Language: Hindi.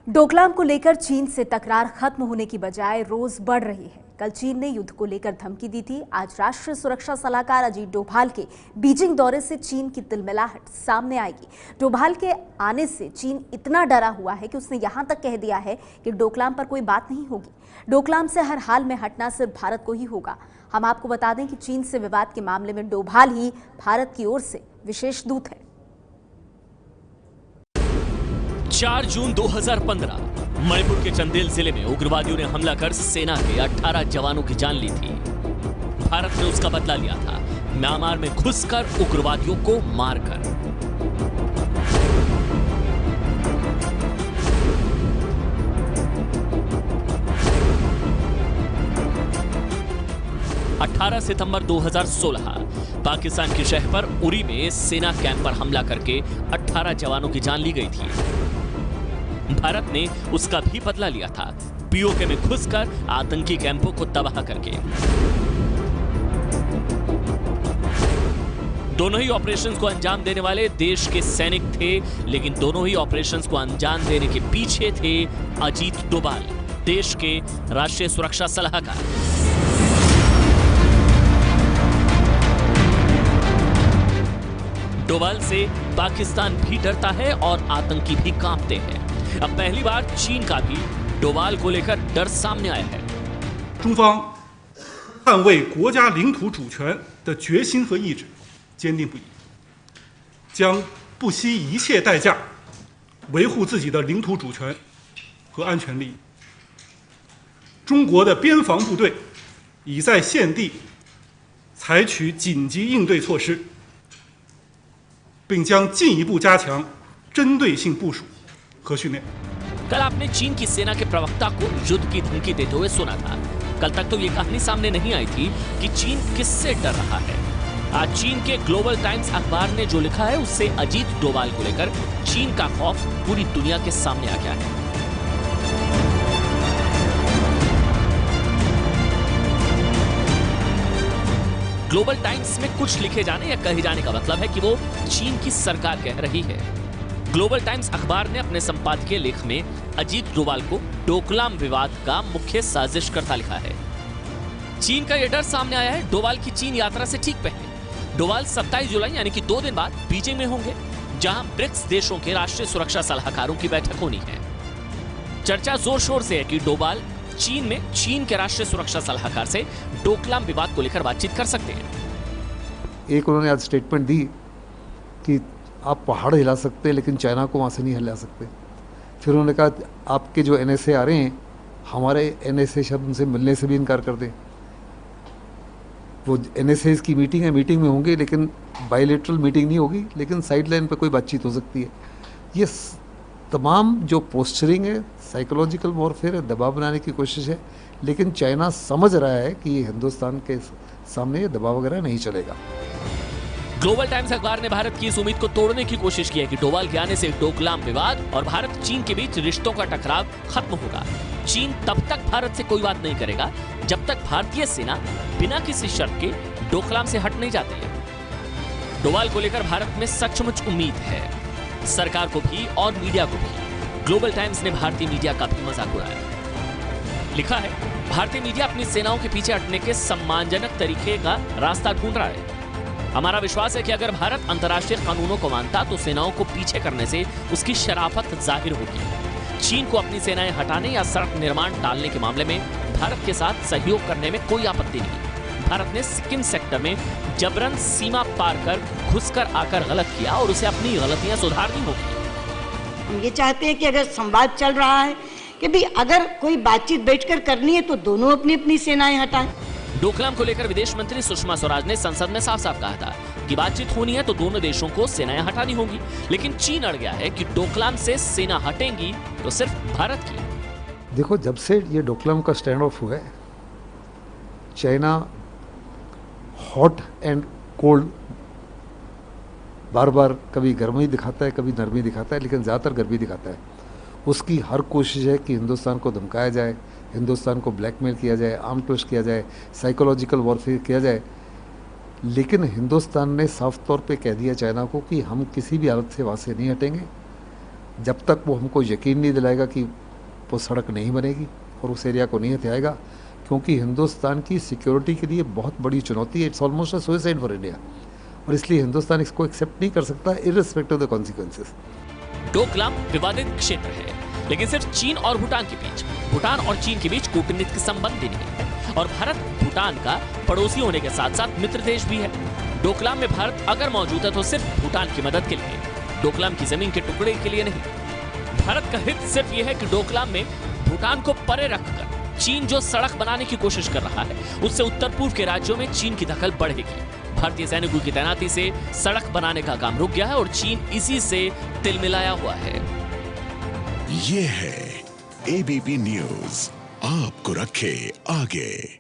डोकलाम को लेकर चीन से तकरार खत्म होने की बजाय रोज बढ़ रही है। कल चीन ने युद्ध को लेकर धमकी दी थी। आज राष्ट्रीय सुरक्षा सलाहकार अजीत डोभाल के बीजिंग दौरे से चीन की तिलमिलाहट सामने आएगी। डोभाल के आने से चीन इतना डरा हुआ है कि उसने यहां तक कह दिया है कि डोकलाम पर कोई बात नहीं होगी। डोकलाम से हर हाल में हटना सिर्फ भारत को ही होगा। हम आपको बता दें कि चीन से विवाद के मामले में डोभाल ही भारत की ओर से विशेष दूत है। 4 जून 2015 मणिपुर के चंदेल जिले में उग्रवादियों ने हमला कर सेना के 18 जवानों की जान ली थी। भारत ने उसका बदला लिया था, म्यांमार में घुसकर उग्रवादियों को मारकर। सितंबर 2016 पाकिस्तान के शहर पर उरी में सेना कैंप पर हमला करके 18 जवानों की जान ली गई थी। भारत ने उसका भी बदला लिया था, पीओके में घुसकर आतंकी कैंपों को तबाह करके। दोनों ही ऑपरेशंस को अंजाम देने वाले देश के सैनिक थे, लेकिन दोनों ही ऑपरेशंस को अंजाम देने के पीछे थे अजीत डोभाल, देश के राष्ट्रीय सुरक्षा सलाहकार। डोभाल से पाकिस्तान भी डरता है और आतंकी भी कांपते हैं। अब पहली बार चीन का भी डोभाल को लेकर डर सामने आया है। 中方捍卫国家领土主权的决心和意志坚定不移，将不惜一切代价维护自己的领土主权和安全利益。中国的边防部队已在现地采取紧急应对措施，并将进一步加强针对性部署和训练。 कल आपने चीन की सेना के प्रवक्ता को युद्ध की धमकी देते हुए सुना था। कल तक तो ये कहानी सामने नहीं आई थी कि चीन किससे डर रहा है। आज चीन के ग्लोबल टाइम्स अखबार ने जो लिखा है उससे अजीत डोभाल को लेकर चीन का खौफ पूरी दुनिया के सामने आ गया है। ग्लोबल टाइम्स में कुछ लिखे जाने या कहे जाने का मतलब है कि वो चीन की सरकार कह रही है। ग्लोबल टाइम्स अखबार ने अपने संपादकीय लेख में अजीत डोभाल को डोकलाम विवाद का मुख्य साजिशकर्ता लिखा है। चीन का यह डर सामने आया है डोभाल की चीन यात्रा से ठीक पहले। डोभाल 27 जुलाई यानी कि 2 दिन बाद बीजिंग में होंगे, जहां ब्रिक्स देशों के राष्ट्रीय सुरक्षा सलाहकारों की बैठक होनी है। चर्चा जोर शोर से है कि डोभाल चीन में चीन के राष्ट्रीय सुरक्षा सलाहकार से डोकलाम विवाद को लेकर बातचीत कर सकते हैं। एक उन्होंने आज स्टेटमेंट दी कि आप पहाड़ हिला सकते हैं लेकिन चाइना को वहाँ से नहीं हिला सकते। फिर उन्होंने कहा आपके जो NSA आ रहे हैं, हमारे NSA शायद उनसे मिलने से भी इनकार कर दें। वो NSA की मीटिंग है, मीटिंग में होंगे लेकिन बायलैटरल मीटिंग नहीं होगी, लेकिन साइड लाइन पर कोई बातचीत हो सकती है। ये तमाम जो पोस्चरिंग है, साइकोलॉजिकल वॉरफेयर है, दबाव बनाने की कोशिश है, लेकिन चाइना समझ रहा है कि हिंदुस्तान के सामने ये दबाव वगैरह नहीं चलेगा। ग्लोबल टाइम्स अखबार ने भारत की इस उम्मीद को तोड़ने की कोशिश की है कि डोभाल के आने से डोकलाम विवाद और भारत चीन के बीच रिश्तों का टकराव खत्म होगा। चीन तब तक भारत से कोई बात नहीं करेगा जब तक भारतीय सेना बिना किसी शर्त के डोकलाम से हट नहीं जाती है। डोभाल को लेकर भारत में सचमुच उम्मीद है, सरकार को भी और मीडिया को भी। ग्लोबल टाइम्स ने भारतीय मीडिया का भी मजाक उड़ाया। लिखा है भारतीय मीडिया अपनी सेनाओं के पीछे हटने के सम्मानजनक तरीके का रास्ता ढूंढ रहा है। हमारा विश्वास है कि अगर भारत अंतर्राष्ट्रीय कानूनों को मानता तो सेनाओं को पीछे करने से उसकी शराफत जाहिर होगी। चीन को अपनी सेनाएं हटाने या सड़क निर्माण टालने के मामले में भारत के साथ सहयोग करने में कोई आपत्ति नहीं। भारत ने सिक्किम सेक्टर में जबरन सीमा पार कर घुसकर आकर गलत किया और उसे अपनी गलतियां सुधारनी होगी। हम ये चाहते हैं कि अगर संवाद चल रहा है कि भी अगर कोई बातचीत बैठकर करनी है तो दोनों अपनी अपनी सेनाएं हटाएं। डोकलाम को लेकर विदेश मंत्री सुषमा स्वराज ने संसद में साफ साफ कहा था कि बातचीत होनी है तो दोनों देशों को सेनाएं हटानी होंगी, लेकिन चीन अड़ गया है कि डोकलाम से सेना हटेंगी तो सिर्फ भारत की। देखो, जब से ये डोकलाम का स्टैंड ऑफ हुआ है, चाइना हॉट एंड कोल्ड बार बार कभी गर्मी दिखाता है, कभी नरमी दिखाता है, लेकिन ज़्यादातर गर्मी दिखाता है। उसकी हर कोशिश है कि हिंदुस्तान को धमकाया जाए, हिंदुस्तान को ब्लैकमेल किया जाए, आर्म ट्विस्ट किया जाए, साइकोलॉजिकल वॉरफेयर किया जाए। लेकिन हिंदुस्तान ने साफ तौर पे कह दिया चाइना को कि हम किसी भी हालत से वहाँ से नहीं हटेंगे जब तक वो हमको यकीन नहीं दिलाएगा कि वो सड़क नहीं बनेगी और उस एरिया को नहीं हथियाएगा, क्योंकि हिंदुस्तान की सिक्योरिटी के लिए बहुत बड़ी चुनौती है। It's almost a suicide for India, और इसलिए हिंदुस्तान इसको एक्सेप्ट नहीं कर सकता irrespective of the consequences. Doklam विवादित क्षेत्र है, लेकिन सिर्फ चीन और भूटान के बीच, भूटान और चीन के बीच कूटनीतिक संबंध भी नहीं, और भारत भूटान का पड़ोसी होने के साथ साथ मित्र देश भी है। डोकलाम में भारत अगर मौजूद है तो सिर्फ भूटान की मदद के लिए, डोकलाम की जमीन के टुकड़े के लिए नहीं। भारत का हित सिर्फ यह है कि डोकलाम में भूटान को परे रखकर चीन जो सड़क बनाने की कोशिश कर रहा है, उससे उत्तर पूर्व के राज्यों में चीन की दखल बढ़ेगी। भारतीय सैनिकों की तैनाती से सड़क बनाने का काम रुक गया है और चीन इसी से तिलमिलाया हुआ है। ये है एबीपी न्यूज़, आपको रखे आगे।